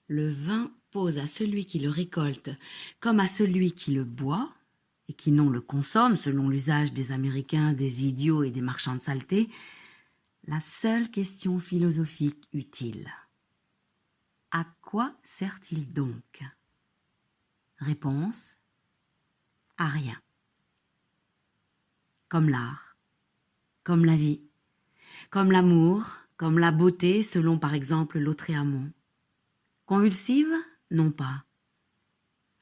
Le vin pose à celui qui le récolte comme à celui qui le boit et qui non le consomme selon l'usage des Américains, des idiots et des marchands de saleté, la seule question philosophique utile. À quoi sert-il donc? Réponse: à rien. Comme l'art, comme la vie, comme l'amour, comme la beauté selon par exemple Lautréamont. Convulsive? Non pas.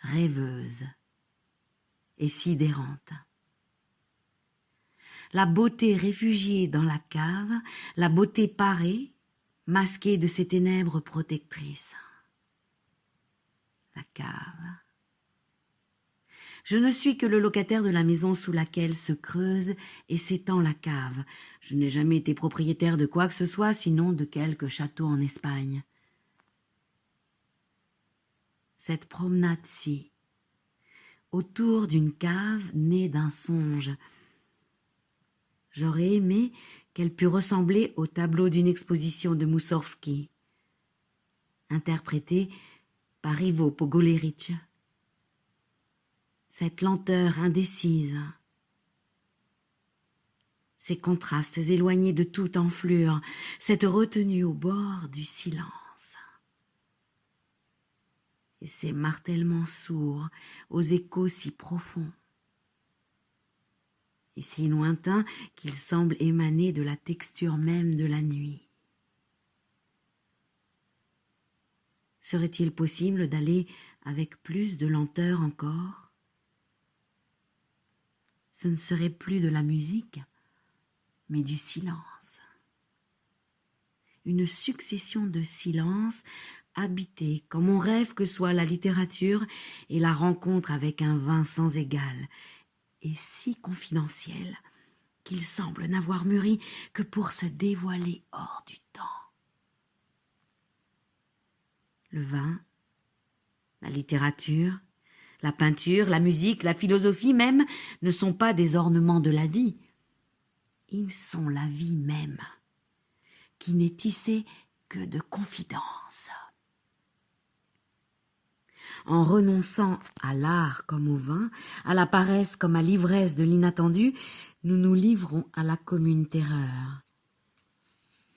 Rêveuse et sidérante. La beauté réfugiée dans la cave, la beauté parée, masquée de ses ténèbres protectrices. La cave. Je ne suis que le locataire de la maison sous laquelle se creuse et s'étend la cave. Je n'ai jamais été propriétaire de quoi que ce soit, sinon de quelques châteaux en Espagne. Cette promenade-ci, autour d'une cave née d'un songe, j'aurais aimé qu'elle pût ressembler au tableau d'une exposition de Moussorgsky, interprété par Ivo Pogorelic. Cette lenteur indécise, ces contrastes éloignés de toute enflure, cette retenue au bord du silence, et ces martèlements sourds aux échos si profonds et si lointains qu'ils semblent émaner de la texture même de la nuit. Serait-il possible d'aller avec plus de lenteur encore? Ce ne serait plus de la musique, mais du silence. Une succession de silences habités comme on rêve que soit la littérature et la rencontre avec un vin sans égal, et si confidentiel qu'il semble n'avoir mûri que pour se dévoiler hors du temps. Le vin, la littérature, la peinture, la musique, la philosophie même ne sont pas des ornements de la vie. Ils sont la vie même, qui n'est tissée que de confidences. En renonçant à l'art comme au vin, à la paresse comme à l'ivresse de l'inattendu, nous nous livrons à la commune terreur.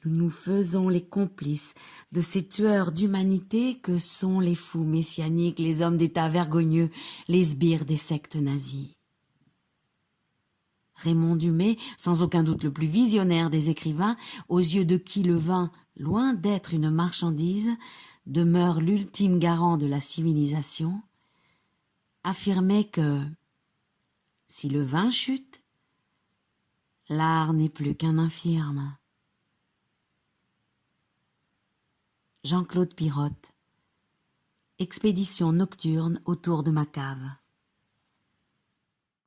Nous nous faisons les complices de ces tueurs d'humanité que sont les fous messianiques, les hommes d'État vergogneux, les sbires des sectes nazies. Raymond Dumay, sans aucun doute le plus visionnaire des écrivains, aux yeux de qui le vin, loin d'être une marchandise, demeure l'ultime garant de la civilisation, affirmait que si le vin chute, l'art n'est plus qu'un infirme. Jean-Claude Pirotte, expédition nocturne autour de ma cave.